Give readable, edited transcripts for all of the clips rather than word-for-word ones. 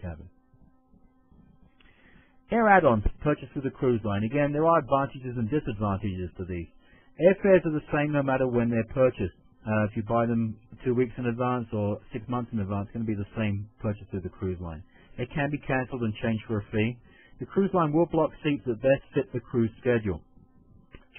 cabin. Air add-ons purchased through the cruise line. Again, there are advantages and disadvantages to these. Airfares are the same no matter when they're purchased. If you buy them 2 weeks in advance or 6 months in advance, it's going to be the same purchase through the cruise line. They can be cancelled and changed for a fee. The cruise line will block seats that best fit the cruise schedule.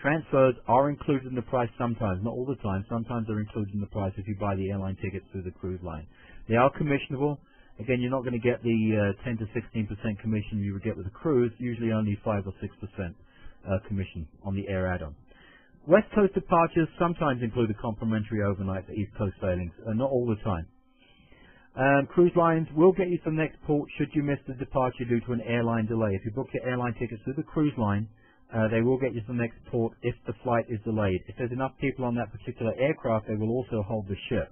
Transfers are included in the price sometimes, not all the time. Sometimes they're included in the price if you buy the airline tickets through the cruise line. They are commissionable. Again, you're not going to get the 10 to 16% commission you would get with a cruise, usually only 5 or 6% commission on the air add-on. West Coast departures sometimes include a complimentary overnight for East Coast sailings, not all the time. Cruise lines will get you to the next port should you miss the departure due to an airline delay. If you book your airline tickets through the cruise line, they will get you to the next port if the flight is delayed. If there's enough people on that particular aircraft, they will also hold the ship.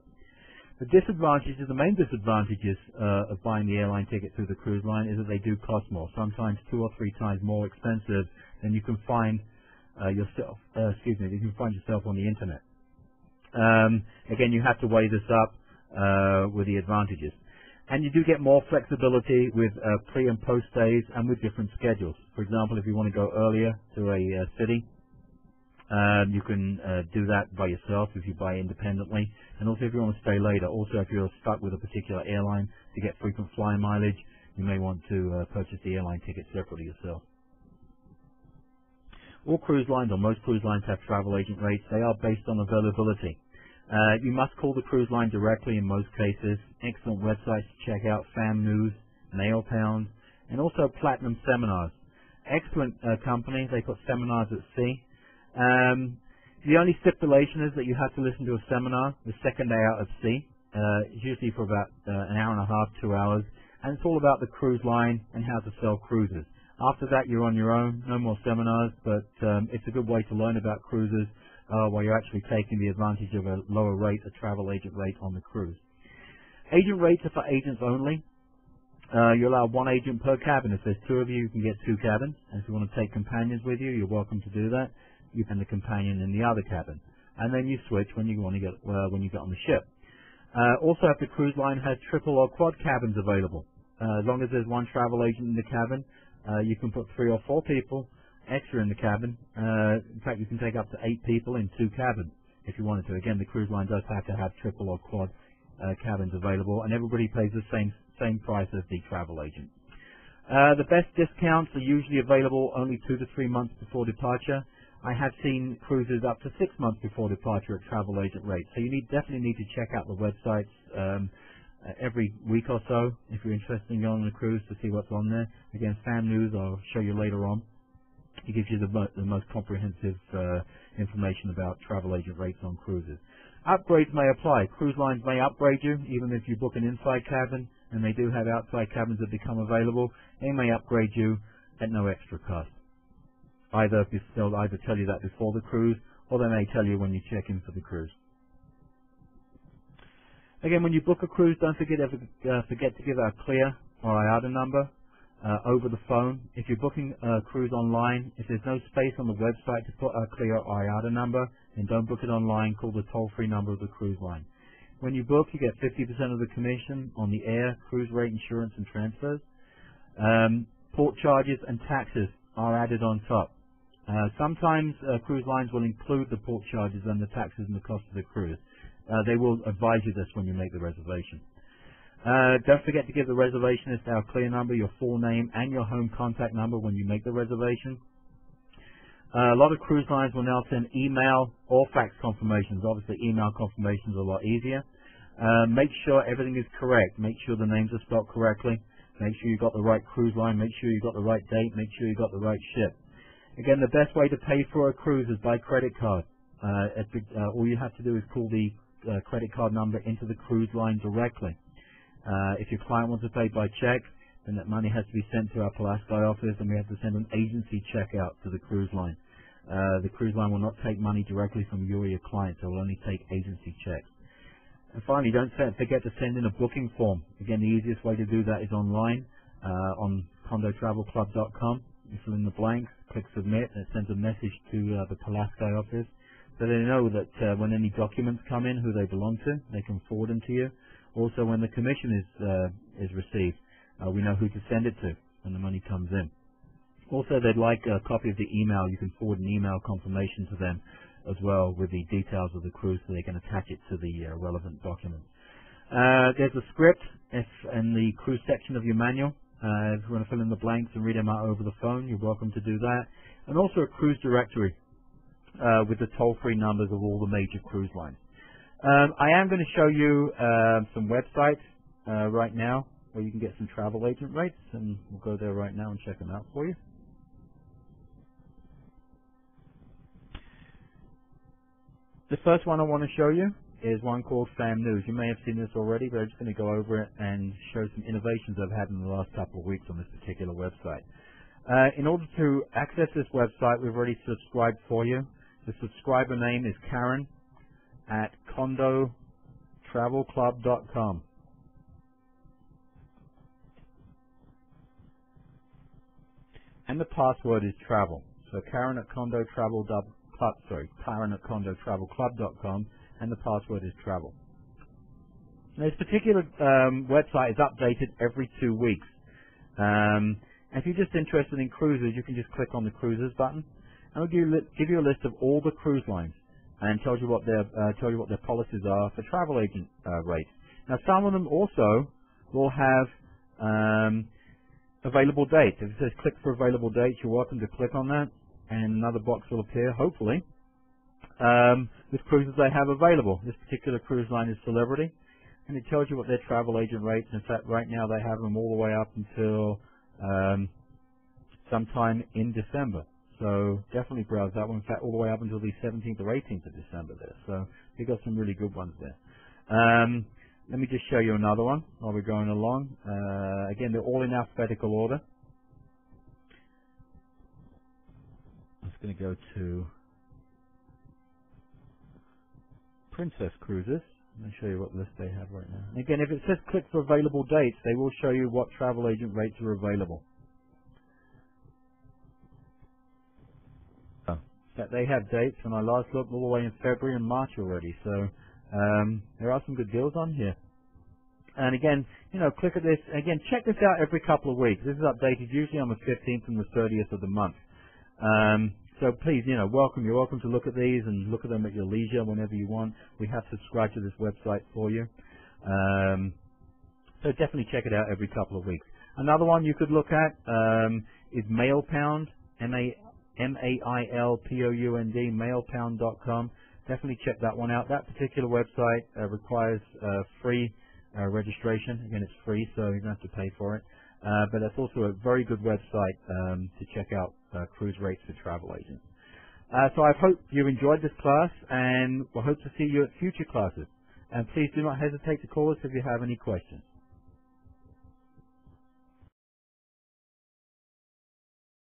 The disadvantages, the main disadvantages of buying the airline ticket through the cruise line is that they do cost more, sometimes 2 or 3 times more expensive than you can find yourself on the internet. Again, you have to weigh this up with the advantages. And you do get more flexibility with pre and post stays and with different schedules. For example, if you want to go earlier to a city, you can do that by yourself if you buy independently. And also if you want to stay later, also if you're stuck with a particular airline to get frequent flying mileage, you may want to purchase the airline ticket separately yourself. All cruise lines, or most cruise lines, have travel agent rates. They are based on availability. You must call the cruise line directly in most cases. Excellent websites to check out: Fam News, Nail Pound, and also Platinum Seminars. Excellent company. They put seminars at sea. The only stipulation is that you have to listen to a seminar the second day out at sea. It's usually for about an hour and a half, 2 hours, and it's all about the cruise line and how to sell cruises. After that, you're on your own. No more seminars, but it's a good way to learn about cruises while you're actually taking the advantage of a lower rate, a travel agent rate on the cruise. Agent rates are for agents only. You allow 1 agent per cabin. If there's 2 of you, you can get 2 cabins. And if you want to take companions with you, you're welcome to do that. You can the companion in the other cabin, and then you switch when you want to get when you get on the ship. Also, if the cruise line has triple or quad cabins available, as long as there's 1 travel agent in the cabin, you can put 3 or 4 people extra in the cabin. In fact, you can take up to 8 people in 2 cabins if you wanted to. Again, the cruise line does have to have triple or quad cabins available, and everybody pays the same price as the travel agent. The best discounts are usually available only 2 to 3 months before departure. I have seen cruises up to 6 months before departure at travel agent rates. So you definitely need to check out the websites every week or so if you're interested in going on a cruise to see what's on there. Again, Fam News I'll show you later on. It gives you the most comprehensive information about travel agent rates on cruises. Upgrades may apply. Cruise lines may upgrade you even if you book an inside cabin, and they do have outside cabins that become available. They may upgrade you at no extra cost. They'll either tell you that before the cruise, or they may tell you when you check in for the cruise. Again, when you book a cruise, don't forget to give our CLIA or IATA number over the phone. If you're booking a cruise online, if there's no space on the website to put a CLIA or IATA number, then don't book it online. Call the toll-free number of the cruise line. When you book, you get 50% of the commission on the air, cruise rate, insurance, and transfers. Port charges and taxes are added on top. Sometimes cruise lines will include the port charges and the taxes and the cost of the cruise. They will advise you this when you make the reservation. Don't forget to give the reservationist our CLIA number, your full name, and your home contact number when you make the reservation. A lot of cruise lines will now send email or fax confirmations. Obviously, email confirmations are a lot easier. Make sure everything is correct. Make sure the names are spelled correctly. Make sure you've got the right cruise line. Make sure you've got the right date. Make sure you've got the right ship. Again, the best way to pay for a cruise is by credit card. All you have to do is call the credit card number into the cruise line directly. If your client wants to pay by check, then that money has to be sent to our Pulaski office, and we have to send an agency check out to the cruise line. The cruise line will not take money directly from you or your client, so it will only take agency checks. And finally, don't forget to send in a booking form. Again, the easiest way to do that is online on condotravelclub.com. You fill in the blanks, click submit, and it sends a message to the Pulaski office, so they know that when any documents come in, who they belong to, they can forward them to you. Also, when the commission is received, we know who to send it to when the money comes in. Also, they'd like a copy of the email. You can forward an email confirmation to them as well with the details of the cruise, so they can attach it to the relevant document. There's a script in the cruise section of your manual. If you want to fill in the blanks and read them out over the phone, you're welcome to do that. And also a cruise directory with the toll-free numbers of all the major cruise lines. I am going to show you some websites right now where you can get some travel agent rates, and we'll go there right now and check them out for you. The first one I want to show you is one called Fam News. You may have seen this already, but I'm just going to go over it and show some innovations I've had in the last couple of weeks on this particular website. In order to access this website, we've already subscribed for you. The subscriber name is Karen at condotravelclub.com. And the password is travel. So Karen at condotravelclub.com, and the password is travel. Now, this particular website is updated every 2 weeks. If you're just interested in cruises, you can just click on the cruises button, and it'll give you a list of all the cruise lines, and tells you what their policies are for travel agent rates. Now, some of them also will have available dates. If it says click for available dates, you're welcome to click on that, and another box will appear, hopefully, with cruises they have available. This particular cruise line is Celebrity, and it tells you what their travel agent rates. In fact, right now they have them all the way up until sometime in December. So definitely browse that one. In fact, all the way up until the 17th or 18th of December there. So you've got some really good ones there. Let me just show you another one while we're going along. Again, they're all in alphabetical order. I'm just going to go to Princess Cruises. Let me show you what list they have right now. And again, if it says click for available dates, they will show you what travel agent rates are available. They have dates, when I last looked, all the way in February and March already. So there are some good deals on here. And again, click at this. Again, check this out every couple of weeks. This is updated usually on the 15th and the 30th of the month. So please, you're welcome to look at these and look at them at your leisure whenever you want. We have subscribed to this website for you. So definitely check it out every couple of weeks. Another one you could look at is MailPound, MailPound, mailpound.com. Definitely check that one out. That particular website requires free registration. Again, it's free, so you don't have to pay for it. But that's also a very good website to check out cruise rates for travel agents. So I hope you enjoyed this class, and we'll hope to see you at future classes. And please do not hesitate to call us if you have any questions.